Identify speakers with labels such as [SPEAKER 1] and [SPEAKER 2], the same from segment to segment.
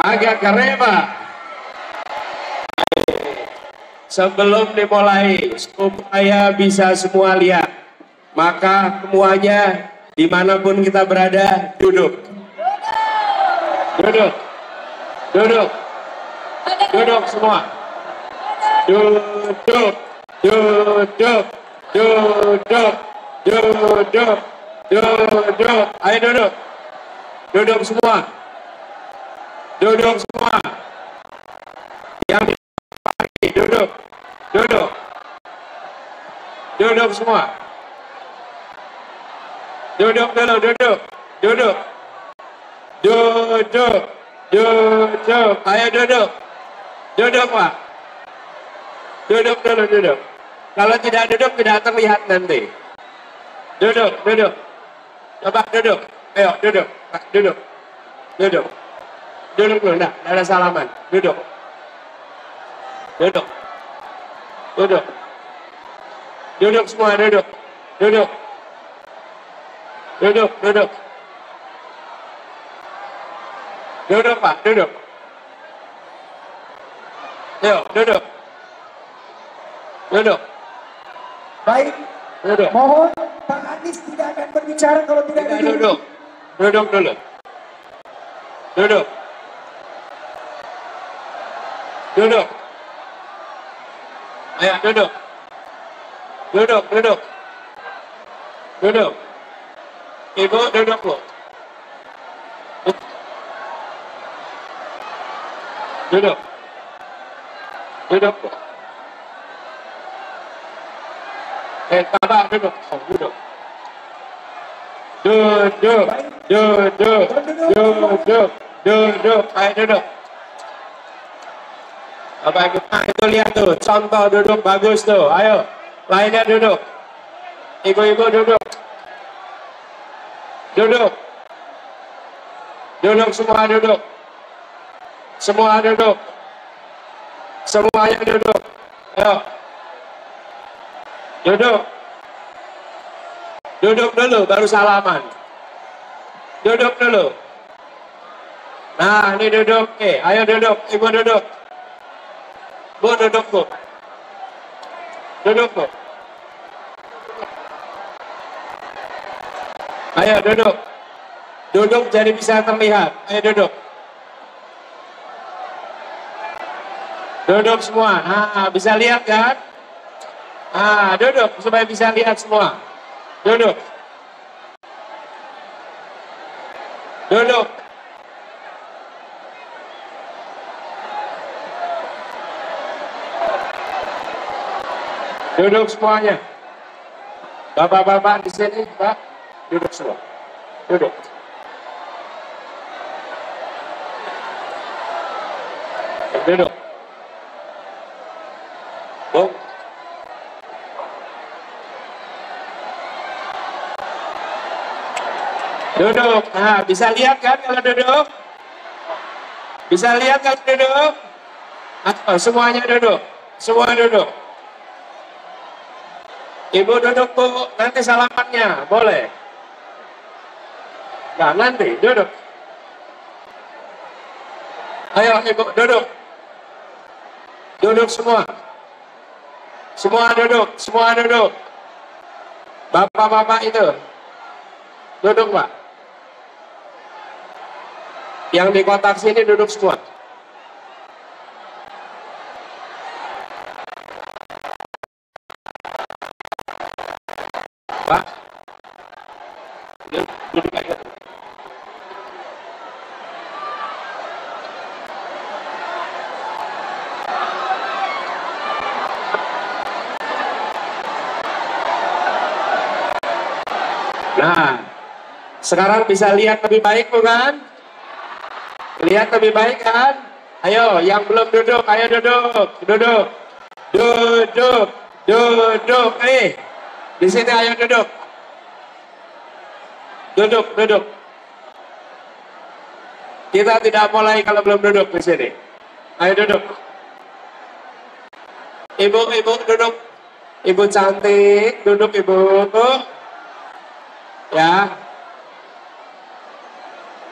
[SPEAKER 1] Agak keren, Pak. Sebelum dimulai, supaya bisa semua lihat, maka semuanya dimanapun kita berada, duduk. Duduk. Duduk. Duduk semua. Duduk. Duduk. Duduk. Duduk. Duduk. Ayo duduk. Duduk semua. Duduk semua. Yang di duduk. Duduk. Duduk semua. Duduk dulu, duduk. Duduk. Duduk. Duduk. Ayo duduk. Duduk, Pak. Duduk dulu, duduk. Kalau tidak duduk, tidak terlihat nanti. Duduk, duduk. Coba duduk. Ayo, duduk. Pak, duduk. Duduk. Duduk dulu, enggak ada salaman. Duduk. Duduk. Duduk. Duduk semua, duduk. Duduk. Duduk, duduk. Duduk, Pak, duduk. Yuk, duduk. Duduk.
[SPEAKER 2] Baik,
[SPEAKER 1] duduk.
[SPEAKER 2] Mohon Pak Anies tidak akan berbicara kalau tidak duduk.
[SPEAKER 1] Duduk. Duduk dulu. Duduk. Duduk. Ayo, duduk. Duduk, duduk. Duduk. Ibu duduk, Bu. Duduk. Duduk, Bu. Bapak duduk. Duduk. Duduk. Duduk. Duduk. Duduk. Ayo duduk. Bapak Ibu, itu lihat tuh, contoh duduk bagus tuh. Ayo, lainnya duduk. Ibu-ibu duduk. Duduk. Duduk semua duduk. Semua duduk. Semuanya duduk. Ayo. Duduk. Duduk dulu baru salaman. Duduk dulu. Nah, ini duduk. Oke, ayo duduk. Ibu duduk. Bu duduk, Bu. Duduk, Bu. Ayo duduk. Duduk jadi bisa terlihat. Ayo duduk. Duduk semua. Nah, bisa lihat kan? Ah, duduk supaya bisa lihat semua. Duduk. Duduk. Duduk semuanya. Bapak-bapak di sini, Pak. Duduk semua. Duduk. Duduk. Bu. Duduk. Nah, bisa lihat kan kalau duduk? Bisa lihat kalau duduk? Atau semuanya duduk? Semua duduk. Ibu duduk, Bu. Nanti salamannya. Boleh? Nah, nanti. Duduk. Ayo, Ibu. Duduk. Duduk semua. Semua duduk. Semua duduk. Bapak-bapak itu. Duduk, Pak. Yang di kotak sini duduk semua. Pak. Duduk aja. Nah, sekarang bisa lihat lebih baik bukan? Lihat lebih baik kan? Ayo, yang belum duduk, ayo duduk, duduk, duduk, duduk. Di sini ayo duduk, duduk, duduk. Kita tidak mulai kalau belum duduk di sini. Ayo duduk. Ibu, ibu duduk. Ibu cantik, duduk ibu. Ya.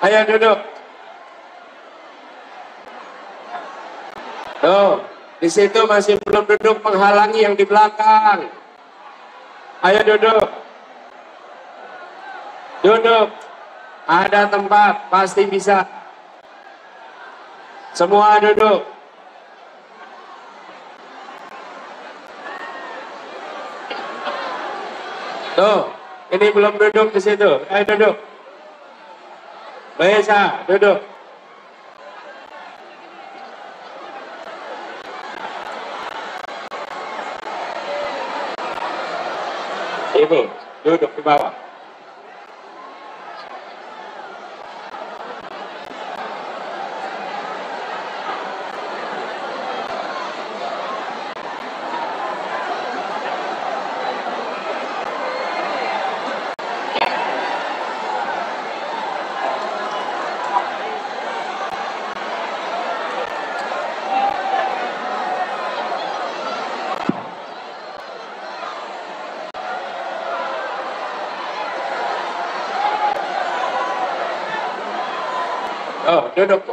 [SPEAKER 1] Ayo duduk. Tuh, di situ masih belum duduk menghalangi yang di belakang. Ayo duduk. Duduk. Ada tempat, pasti bisa. Semua duduk. Tuh, ini belum duduk di situ. Ayo duduk. Bisa, duduk. Ibu, duduk di bawah. Oh, duduk.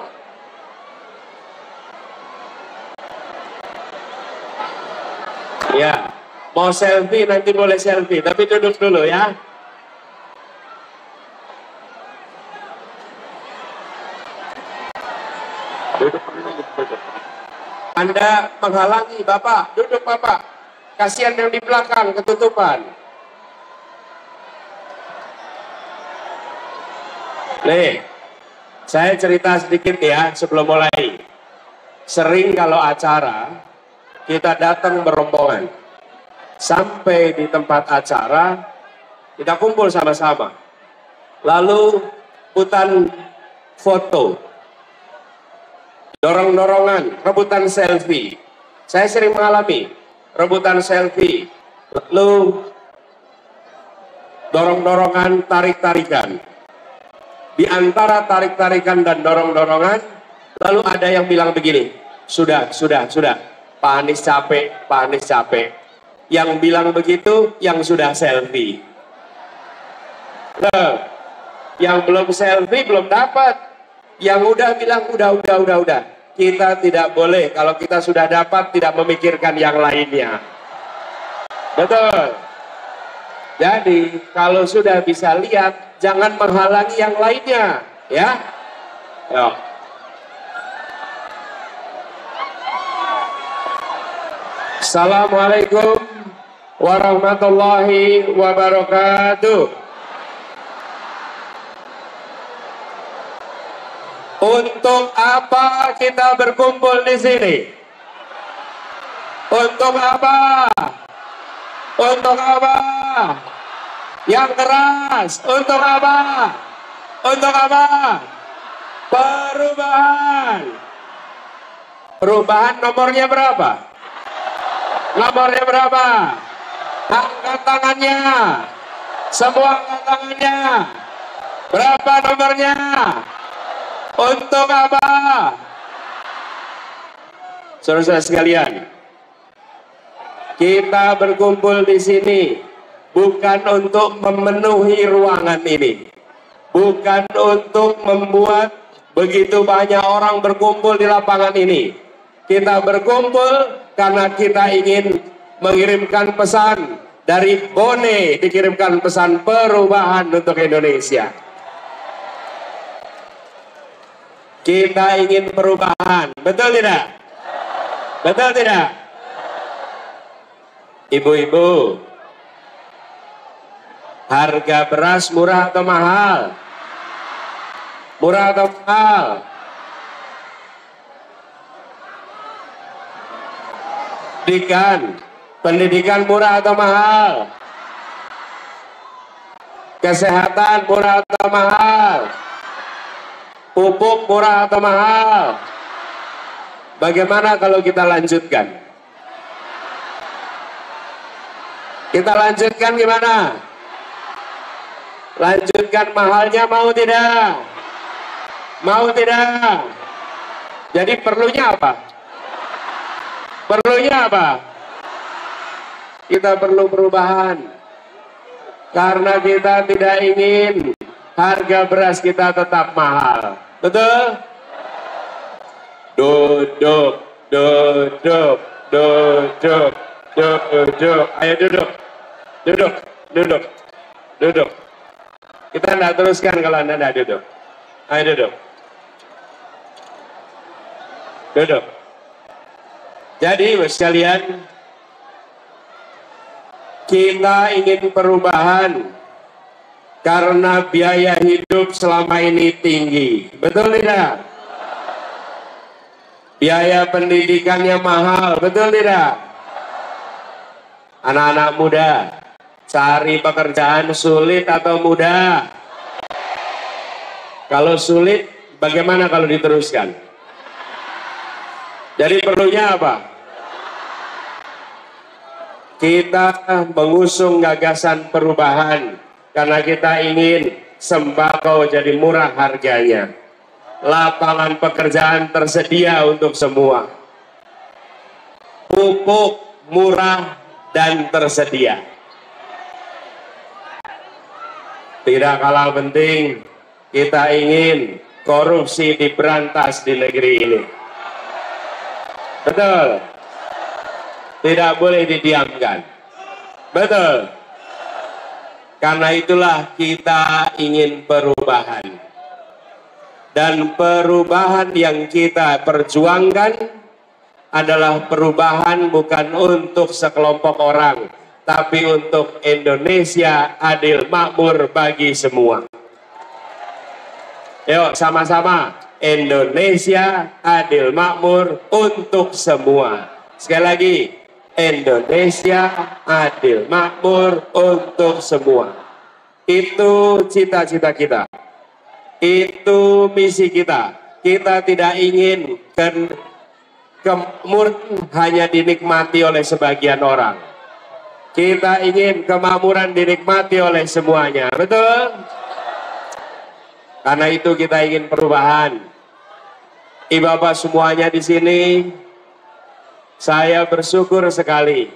[SPEAKER 1] Ya, mau selfie nanti boleh selfie, tapi duduk dulu ya. Duduk. Anda menghalangi Bapak, duduk Bapak. Kasihan yang di belakang ketutupan. Nih, saya cerita sedikit ya sebelum mulai. Sering kalau acara, kita datang berombongan. Sampai di tempat acara, kita kumpul sama-sama. Lalu, hutan foto. Dorong-dorongan, rebutan selfie. Saya sering mengalami rebutan selfie. Lalu, dorong-dorongan, tarik-tarikan. Di antara tarik-tarikan dan dorong-dorongan, lalu ada yang bilang begini, sudah. Pak Anies capek. Yang bilang begitu, yang sudah selfie. Loh, yang belum selfie, belum dapat. Yang udah bilang, udah. Kita tidak boleh, kalau kita sudah dapat, tidak memikirkan yang lainnya. Betul. Jadi, kalau sudah bisa lihat, jangan menghalangi yang lainnya, ya. Yuk. Assalamualaikum warahmatullahi wabarakatuh. Untuk apa kita berkumpul di sini? Untuk apa? Untuk apa? Yang keras. Untuk apa? Untuk apa? Perubahan. Perubahan nomornya berapa? Nomornya berapa? Angkat tangannya. Semua angkat tangannya. Berapa nomornya? Untuk apa? Saudara-saudara sekalian, kita berkumpul di sini bukan untuk memenuhi ruangan ini, bukan untuk membuat begitu banyak orang berkumpul di lapangan ini. Kita berkumpul karena kita ingin mengirimkan pesan dari Bone, dikirimkan pesan perubahan untuk Indonesia. Kita ingin perubahan, betul tidak? Betul tidak? Ibu-ibu, harga beras murah atau mahal? Murah atau mahal? Pendidikan murah atau mahal? Kesehatan murah atau mahal? Pupuk murah atau mahal? Bagaimana kalau kita lanjutkan? Kita lanjutkan gimana? Lanjutkan mahalnya, mau tidak? Mau tidak? Jadi perlunya apa? Perlunya apa? Kita perlu perubahan. Karena kita tidak ingin harga beras kita tetap mahal. Betul? Duduk. Duduk, duduk, duduk. Ayo duduk, duduk, duduk, duduk. Kita tidak teruskan kalau Anda tidak duduk. Ayo duduk. Duduk. Jadi, sekalian, kita ingin perubahan karena biaya hidup selama ini tinggi. Betul tidak? Biaya pendidikannya mahal. Betul tidak? Anak-anak muda, cari pekerjaan sulit atau mudah? Kalau sulit, bagaimana kalau diteruskan? Jadi perlunya apa? Kita mengusung gagasan perubahan karena kita ingin sembako jadi murah harganya. Lapangan pekerjaan tersedia untuk semua. Pupuk murah dan tersedia. Tidak kalah penting, kita ingin korupsi diberantas di negeri ini. Betul. Tidak boleh didiamkan. Betul. Karena itulah kita ingin perubahan. Dan perubahan yang kita perjuangkan adalah perubahan bukan untuk sekelompok orang, tapi untuk Indonesia adil makmur bagi semua. Yuk sama-sama, Indonesia adil makmur untuk semua. Sekali lagi, Indonesia adil makmur untuk semua. Itu cita-cita kita. Itu misi kita. Kita tidak ingin kemakmuran hanya dinikmati oleh sebagian orang. Kita ingin kemakmuran dinikmati oleh semuanya. Betul? Karena itu kita ingin perubahan. Ibu-bapak semuanya di sini, saya bersyukur sekali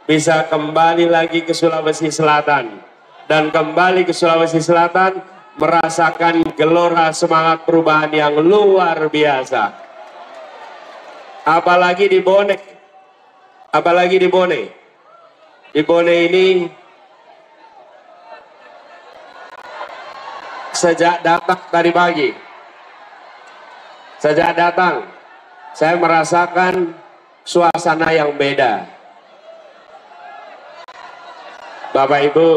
[SPEAKER 1] bisa kembali lagi ke Sulawesi Selatan. Dan kembali ke Sulawesi Selatan merasakan gelora semangat perubahan yang luar biasa. Apalagi di Bone. Apalagi di Bone. Di Bone ini sejak datang tadi pagi, sejak datang saya merasakan suasana yang beda. Bapak Ibu,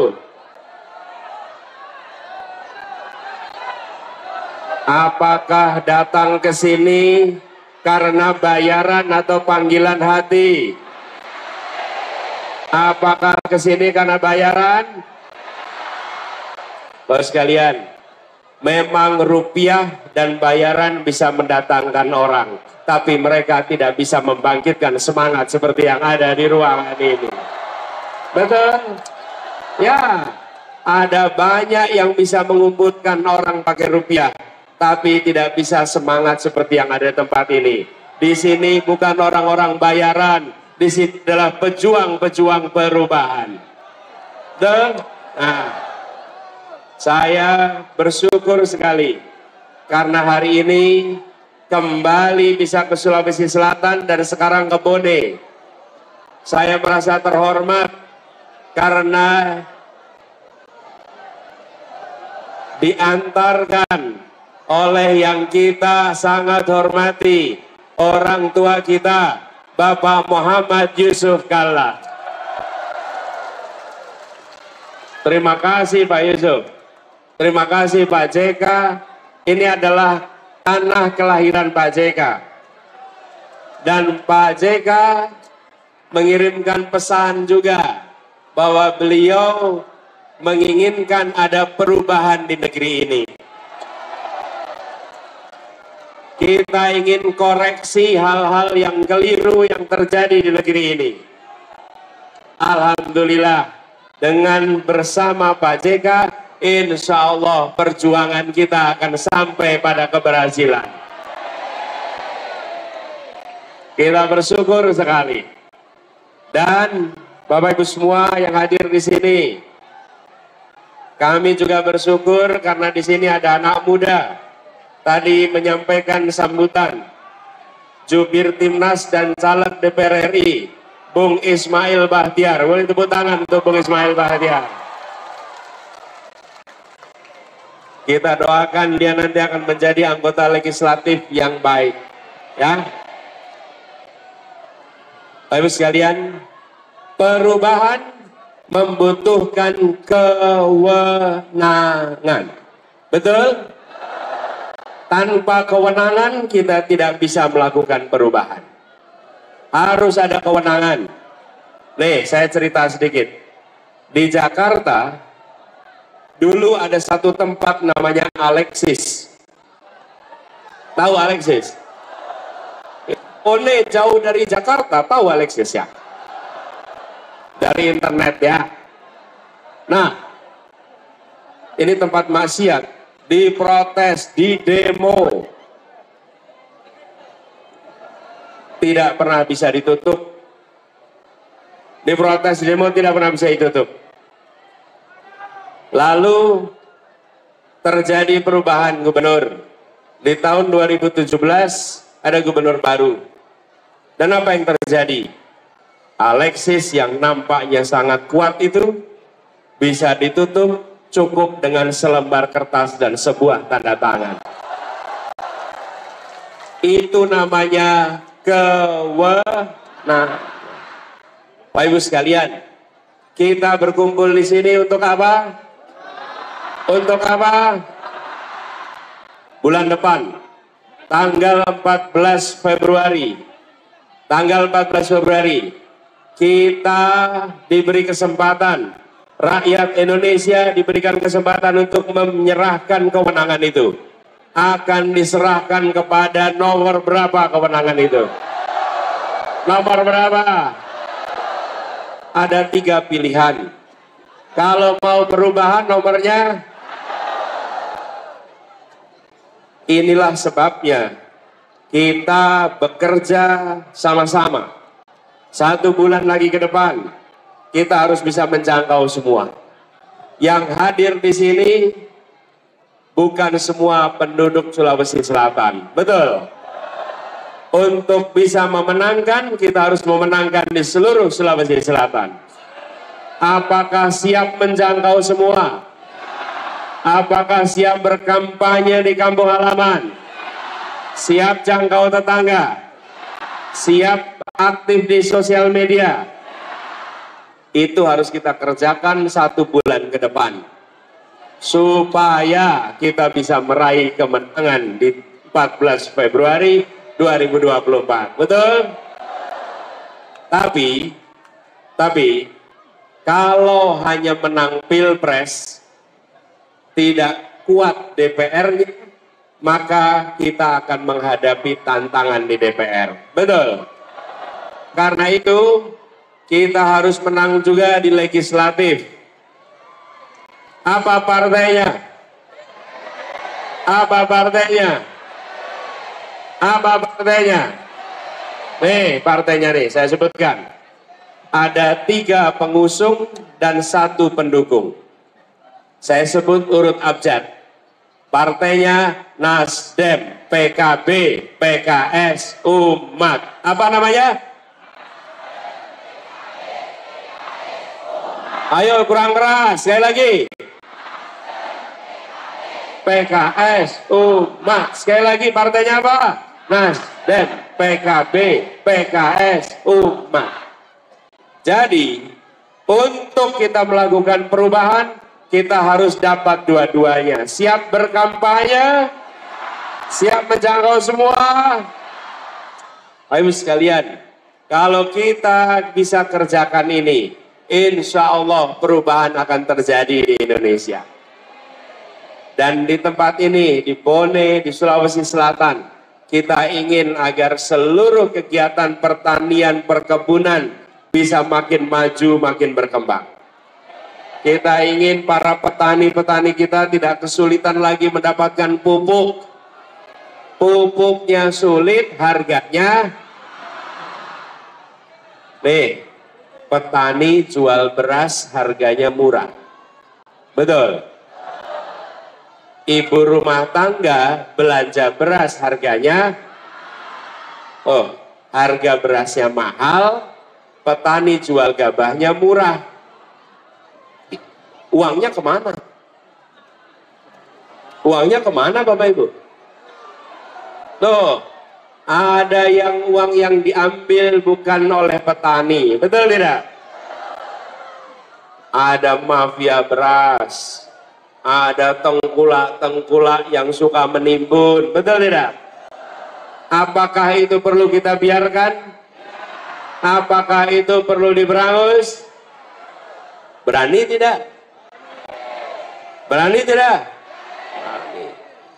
[SPEAKER 1] apakah datang ke sini karena bayaran atau panggilan hati? Apakah ke sini karena bayaran? Bapak sekalian, memang rupiah dan bayaran bisa mendatangkan orang, tapi mereka tidak bisa membangkitkan semangat seperti yang ada di ruangan ini. Betul? Ya, ada banyak yang bisa mengumpulkan orang pakai rupiah, tapi tidak bisa semangat seperti yang ada di tempat ini. Di sini bukan orang-orang bayaran, di sini adalah pejuang-pejuang perubahan. Nah, saya bersyukur sekali karena hari ini kembali bisa ke Sulawesi Selatan dan sekarang ke Bone. Saya merasa terhormat karena diantarkan oleh yang kita sangat hormati, orang tua kita, Bapak Muhammad Yusuf Kalla. Terima kasih Pak Yusuf. Terima kasih Pak JK. Ini adalah tanah kelahiran Pak JK. Dan Pak JK mengirimkan pesan juga bahwa beliau menginginkan ada perubahan di negeri ini. Kita ingin koreksi hal-hal yang keliru yang terjadi di negeri ini. Alhamdulillah, dengan bersama Pak JK, insya Allah perjuangan kita akan sampai pada keberhasilan. Kita bersyukur sekali. Dan Bapak Ibu semua yang hadir di sini, kami juga bersyukur karena di sini ada anak muda tadi menyampaikan sambutan. Jubir Timnas dan Caleg DPR RI, Bung Ismail Bahtiar. Boleh tepuk tangan untuk Bung Ismail Bahtiar. Kita doakan dia nanti akan menjadi anggota legislatif yang baik. Ya. Bapak Ibu sekalian, perubahan membutuhkan kewenangan. Betul? Tanpa kewenangan kita tidak bisa melakukan perubahan. Harus ada kewenangan. Nih, saya cerita sedikit. Di Jakarta, dulu ada satu tempat namanya Alexis. Tahu Alexis? Oleh jauh dari Jakarta, tahu Alexis ya? Dari internet ya. Nah, ini tempat maksiat. Diprotes, di demo, tidak pernah bisa ditutup. Diprotes, di demo tidak pernah bisa ditutup. Lalu terjadi perubahan gubernur. Di tahun 2017 ada gubernur baru. Dan apa yang terjadi? Alexis yang nampaknya sangat kuat itu bisa ditutup cukup dengan selembar kertas dan sebuah tanda tangan. Itu namanya kewenangan. Bapak Ibu sekalian, kita berkumpul di sini untuk apa? Untuk apa? Bulan depan, tanggal 14 Februari. Tanggal 14 Februari, kita diberi kesempatan. Rakyat Indonesia diberikan kesempatan untuk menyerahkan kewenangan itu. Akan diserahkan kepada nomor berapa kewenangan itu? Nomor berapa? Ada 3 pilihan. Kalau mau perubahan nomornya, inilah sebabnya kita bekerja sama-sama. 1 bulan lagi ke depan, kita harus bisa menjangkau semua. Yang hadir di sini bukan semua penduduk Sulawesi Selatan. Betul? Untuk bisa memenangkan, kita harus memenangkan di seluruh Sulawesi Selatan. Apakah siap menjangkau semua? Apakah siap berkampanye di kampung halaman? Siap jangkau tetangga? Siap aktif di sosial media? Itu harus kita kerjakan 1 bulan ke depan supaya kita bisa meraih kemenangan di 14 Februari 2024. Betul? Tapi kalau hanya menang Pilpres, tidak kuat DPR-nya, maka kita akan menghadapi tantangan di DPR. Betul? Karena itu kita harus menang juga di legislatif. Apa partainya? Apa partainya? Apa partainya? Nih partainya nih, saya sebutkan. Ada 3 pengusung dan 1 pendukung. Saya sebut urut abjad. Partainya Nasdem, PKB, PKS, Umat. Apa namanya? Ayo kurang keras, sekali lagi. PKS, Umat. Sekali lagi partainya apa? Nasdem, PKB, PKS, Umat. Jadi, untuk kita melakukan perubahan, kita harus dapat dua-duanya. Siap berkampanye, siap menjangkau semua. Ayo sekalian, kalau kita bisa kerjakan ini, insya Allah perubahan akan terjadi di Indonesia. Dan di tempat ini, di Bone, di Sulawesi Selatan, kita ingin agar seluruh kegiatan pertanian, perkebunan bisa makin maju, makin berkembang. Kita ingin para petani-petani kita tidak kesulitan lagi mendapatkan pupuk. Pupuknya sulit, harganya. Nih, petani jual beras harganya murah. Betul? Ibu rumah tangga belanja beras harganya Oh, harga berasnya mahal, petani jual gabahnya murah. Uangnya kemana? Uangnya kemana Bapak Ibu? Tuh, ada uang yang diambil bukan oleh petani, betul tidak? Ada mafia beras, ada tengkulak-tengkulak yang suka menimbun, betul tidak? Apakah itu perlu kita biarkan? Apakah itu perlu diberangus? Berani tidak? Berani tidak? Berani.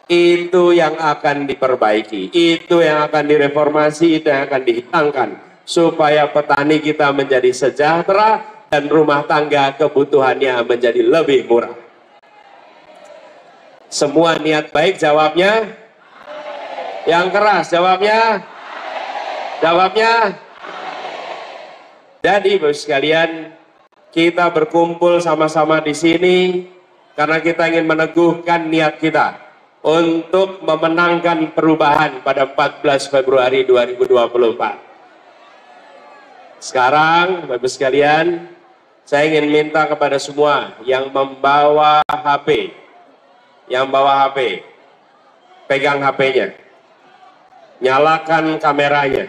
[SPEAKER 1] Itu yang akan diperbaiki, itu yang akan direformasi, itu yang akan dihilangkan supaya petani kita menjadi sejahtera dan rumah tangga kebutuhannya menjadi lebih murah. Semua niat baik jawabnya? Yang keras jawabnya? Jawabnya? Jadi Bapak sekalian, kita berkumpul sama-sama di sini karena kita ingin meneguhkan niat kita untuk memenangkan perubahan pada 14 Februari 2024. Sekarang Bapak sekalian, saya ingin minta kepada semua yang membawa HP, pegang HP-nya, nyalakan kameranya.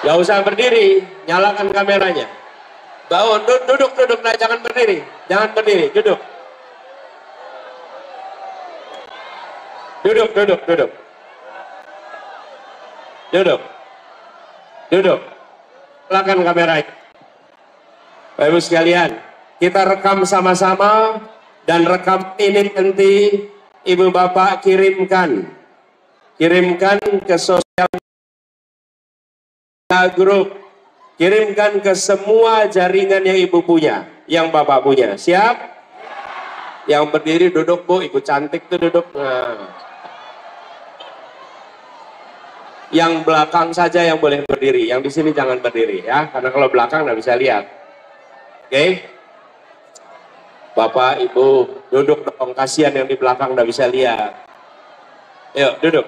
[SPEAKER 1] Gak usah berdiri, nyalakan kameranya. Bangun, duduk, nah, jangan berdiri, duduk. Duduk. Nyalakan kameranya. Bapak Ibu sekalian, kita rekam sama-sama dan rekam ini nanti Ibu Bapak kirimkan ke sosial grup, kirimkan ke semua jaringan yang Ibu punya, yang Bapak punya. Siap? Yang berdiri duduk Bu, Ibu cantik tuh duduk. Nah. Yang belakang saja yang boleh berdiri, yang di sini jangan berdiri ya, karena kalau belakang nggak bisa lihat. Oke? Bapak, Ibu, duduk dong, kasihan yang di belakang nggak bisa lihat. Yuk, duduk.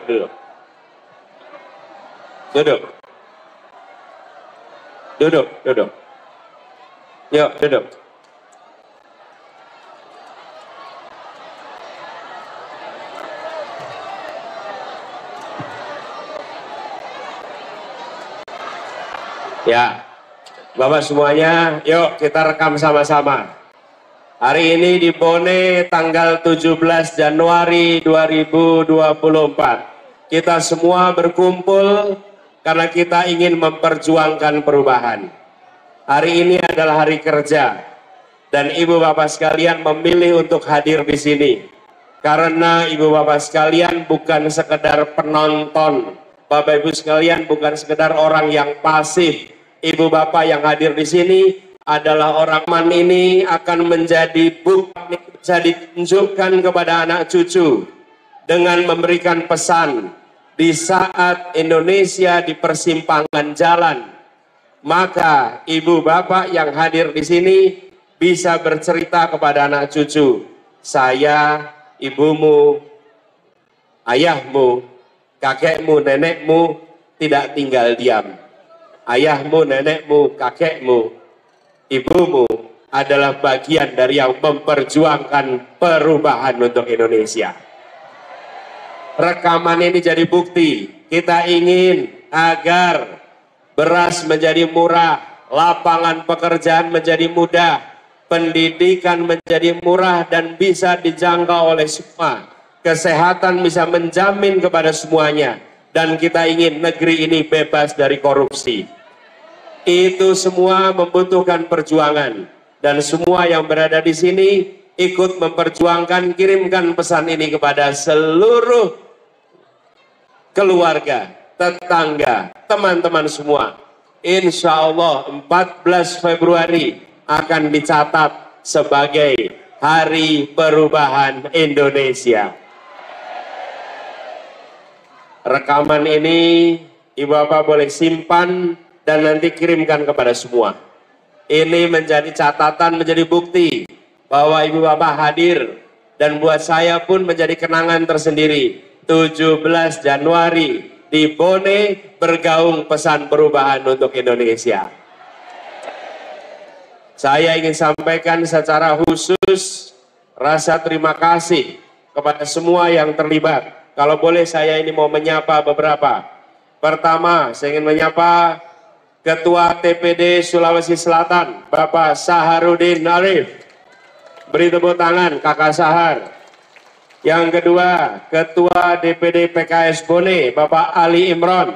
[SPEAKER 1] Yuk, duduk. Ya, Bapak semuanya, yuk kita rekam sama-sama. Hari ini di Bone tanggal 17 Januari 2024. Kita semua berkumpul karena kita ingin memperjuangkan perubahan. Hari ini adalah hari kerja dan Ibu Bapak sekalian memilih untuk hadir di sini. Karena Ibu Bapak sekalian bukan sekedar penonton. Bapak Ibu sekalian bukan sekedar orang yang pasif. Ibu Bapak yang hadir di sini adalah orang ini akan menjadi bukti, bisa ditunjukkan kepada anak cucu dengan memberikan pesan di saat Indonesia di persimpangan jalan. Maka Ibu Bapak yang hadir di sini bisa bercerita kepada anak cucu, saya, ibumu, ayahmu, kakekmu, nenekmu tidak tinggal diam. Ayahmu, nenekmu, kakekmu, ibumu adalah bagian dari yang memperjuangkan perubahan untuk Indonesia. Rekaman ini jadi bukti. Kita ingin agar beras menjadi murah, lapangan pekerjaan menjadi mudah, pendidikan menjadi murah dan bisa dijangkau oleh semua. Kesehatan bisa menjamin kepada semuanya. Dan kita ingin negeri ini bebas dari korupsi. Itu semua membutuhkan perjuangan. Dan semua yang berada di sini ikut memperjuangkan, kirimkan pesan ini kepada seluruh keluarga, tetangga, teman-teman semua. Insya Allah 14 Februari akan dicatat sebagai Hari Perubahan Indonesia. Rekaman ini Ibu Bapak boleh simpan dan nanti kirimkan kepada semua. Ini menjadi catatan, menjadi bukti bahwa Ibu Bapak hadir dan buat saya pun menjadi kenangan tersendiri. 17 Januari di Bone bergaung pesan perubahan untuk Indonesia. Saya ingin sampaikan secara khusus rasa terima kasih kepada semua yang terlibat. Kalau boleh saya ini mau menyapa beberapa. Pertama, saya ingin menyapa Ketua TPD Sulawesi Selatan, Bapak Saharudin Arif. Beri tepuk tangan Kakak Sahar. Yang kedua, Ketua DPD PKS Bone, Bapak Ali Imron.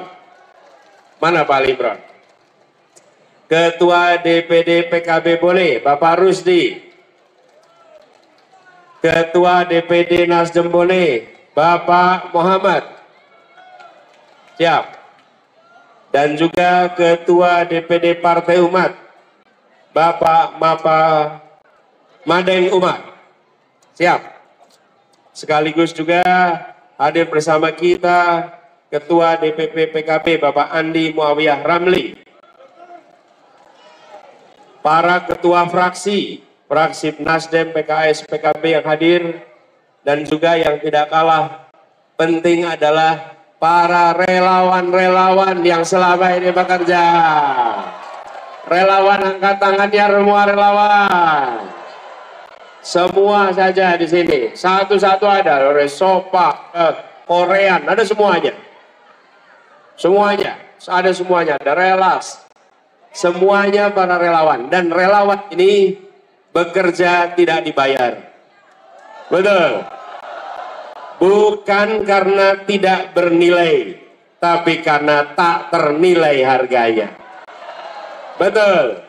[SPEAKER 1] Mana Pak Ali Imron? Ketua DPD PKB Bone, Bapak Rusdi. Ketua DPD Nasdem Bone, Bapak Muhammad. Siap. Dan juga Ketua DPD Partai Umat, Bapak Madeng Umar. Siap. Sekaligus juga hadir bersama kita Ketua DPP PKB Bapak Andi Muawiyah Ramli. Para ketua fraksi Nasdem, PKS, PKB yang hadir, dan juga yang tidak kalah penting adalah para relawan-relawan yang selama ini bekerja. Relawan angkat tangannya, semua relawan. Semua saja di sini, satu-satu ada, dari Sopak, Korean, ada semuanya. Semuanya, ada semuanya, ada Relas. Semuanya para relawan. Dan relawan ini bekerja tidak dibayar. Betul. Bukan karena tidak bernilai, tapi karena tak ternilai harganya. Betul.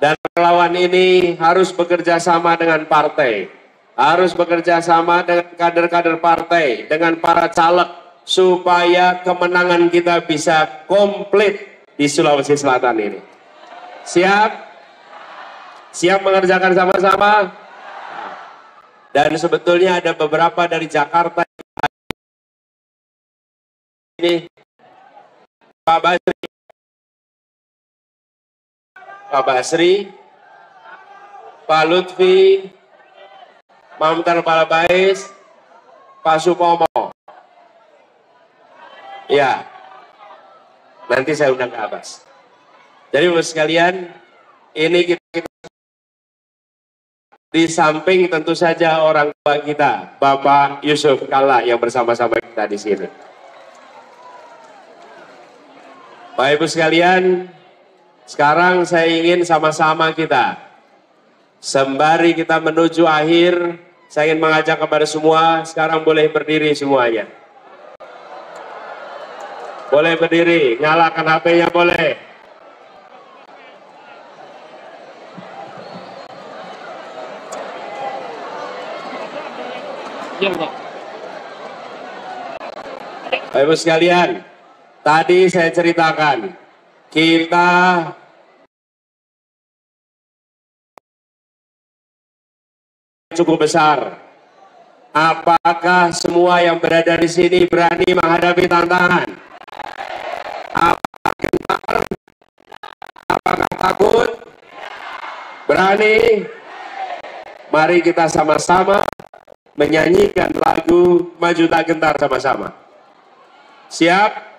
[SPEAKER 1] Dan relawan ini harus bekerja sama dengan partai, harus bekerja sama dengan kader-kader partai, dengan para caleg, supaya kemenangan kita bisa komplit di Sulawesi Selatan ini. Siap? Siap mengerjakan sama-sama? Dan sebetulnya ada beberapa dari Jakarta ini, Pak Basri, Pak Lutfi, Mamtar Balabais, Pak Supomo. Ya, nanti saya undang ke Abbas. Jadi Bapak sekalian, ini kita di samping tentu saja orang tua kita, Bapak Yusuf Kalla yang bersama-sama kita di sini. Bapak Ibu sekalian, sekarang saya ingin sama-sama kita, sembari kita menuju akhir, saya ingin mengajak kepada semua, sekarang boleh berdiri semuanya. Boleh berdiri, nyalakan HP-nya boleh. Bapak Ibu sekalian, tadi saya ceritakan, kita cukup besar. Apakah semua yang berada di sini berani menghadapi tantangan? Apakah gentar? Apakah takut? Berani? Mari kita sama-sama menyanyikan lagu Maju Tak Gentar sama-sama. Siap?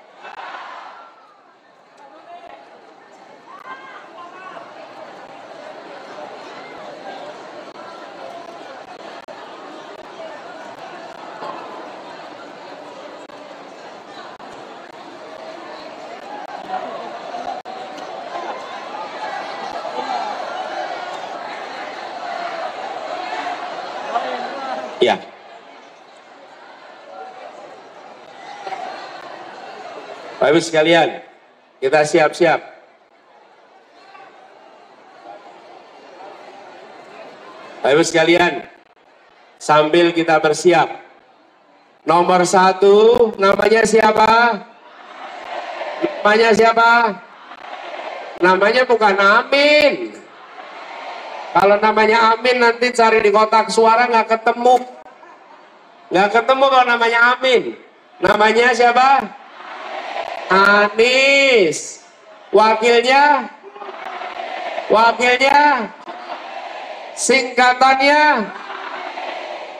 [SPEAKER 1] Ya. Bapak Ibu sekalian, kita siap-siap. Bapak Ibu sekalian, sambil kita bersiap. Nomor 1, namanya siapa? Namanya siapa? Namanya bukan Amin. Kalau namanya Amin nanti cari di kotak suara nggak ketemu. Nggak ketemu kalau namanya Amin. Namanya siapa? Anies. Wakilnya? Wakilnya? Singkatannya?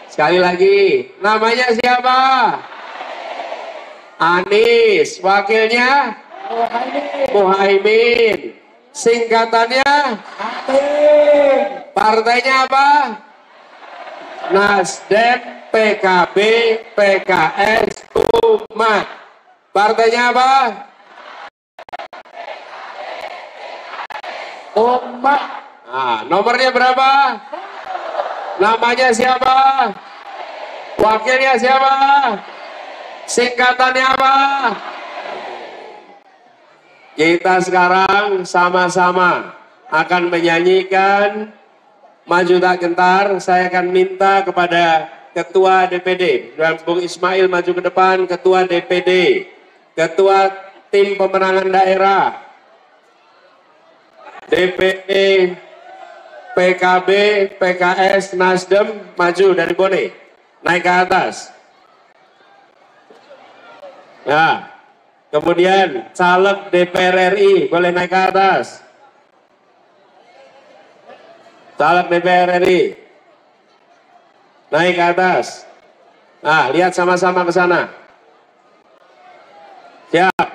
[SPEAKER 1] Sekali lagi, namanya siapa? Anies. Wakilnya? Muhaimin. Singkatannya? Partainya apa? Nasdem, PKB, PKS, Umat. Partainya apa? Umat. Nah, nomornya berapa? Namanya siapa? Wakilnya siapa? Singkatannya apa? Kita sekarang sama-sama akan menyanyikan Maju Tak Gentar. Saya akan minta kepada Ketua DPD dan Bung Ismail maju ke depan, Ketua DPD, Ketua Tim Pemenangan Daerah, DPD, PKB, PKS, Nasdem, maju dari Bone, naik ke atas. Nah, kemudian caleg DPR RI boleh naik ke atas. Caleg DPR RI naik ke atas. Nah, lihat sama-sama ke sana. Siap.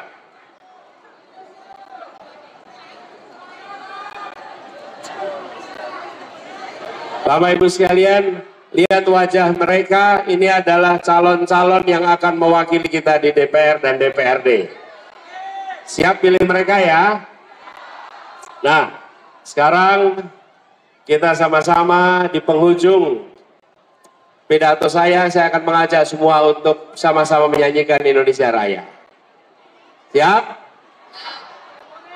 [SPEAKER 1] Bapak Ibu sekalian, lihat wajah mereka. Ini adalah calon-calon yang akan mewakili kita di DPR dan DPRD. Siap pilih mereka ya. Nah, sekarang kita sama-sama di penghujung pidato saya akan mengajak semua untuk sama-sama menyanyikan Indonesia Raya. Siap?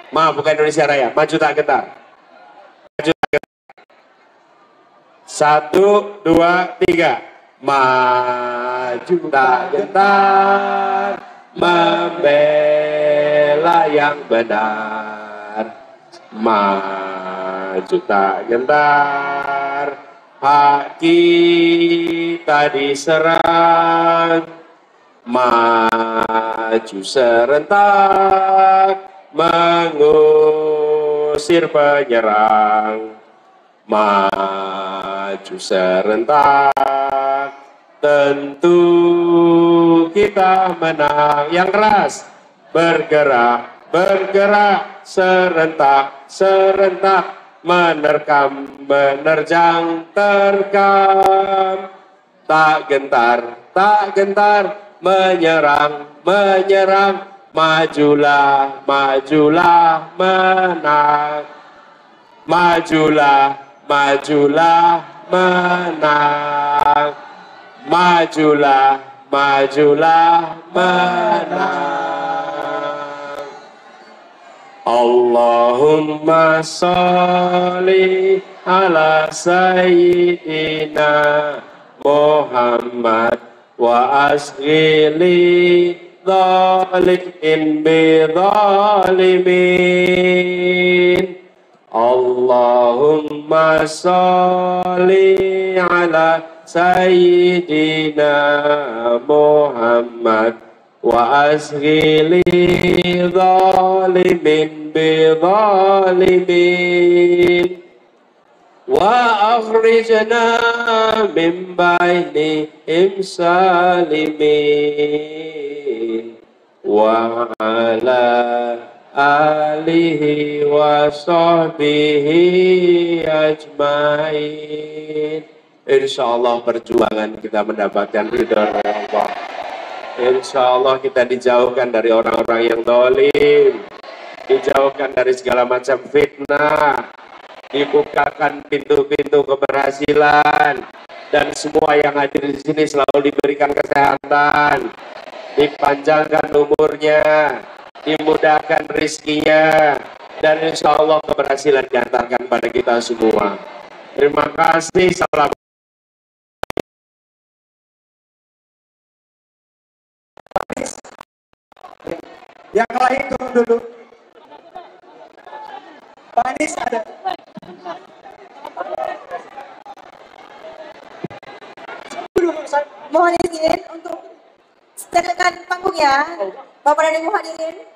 [SPEAKER 1] Maaf, bukan Indonesia Raya, Maju Tak Gentar. Maju Tak Gentar. 1, 2, 3. Maju tak gentar, membela yang benar. Maju tak gentar, hak kita diserang. Maju serentak, mengusir penyerang. Maju serentak, tentu kita menang. Yang keras, bergerak, bergerak, serentak, serentak, menerkam, menerjang, terkam. Tak gentar, tak gentar, menyerang, menyerang, majulah, majulah, menang. Majulah, majulah, menang. Majulah, majulah, menang. Allahumma sholli ala sayyidina Muhammad wa asghili dhalimin bi dhalimin. Allahumma sholli ala sayyidina Muhammad wa asghili dhalimin bi dhalimin wa akhrijna min bainihim salimin wa ala alihi wa sahbihi ajmain. Insyaallah perjuangan kita mendapatkan ridha dari Allah. Insyaallah kita dijauhkan dari orang-orang yang zalim, dijauhkan dari segala macam fitnah, dibukakan pintu-pintu keberhasilan, dan semua yang hadir di sini selalu diberikan kesehatan, dipanjangkan umurnya, dimudahkan rizkinya, dan insya Allah keberhasilan diantarkan pada kita semua. Terima kasih. Salam.
[SPEAKER 2] Yang lain turun dulu. Pak Anies ada.
[SPEAKER 3] Mohon izin untuk setelkan panggung ya, Bapak dan Ibu hadirin.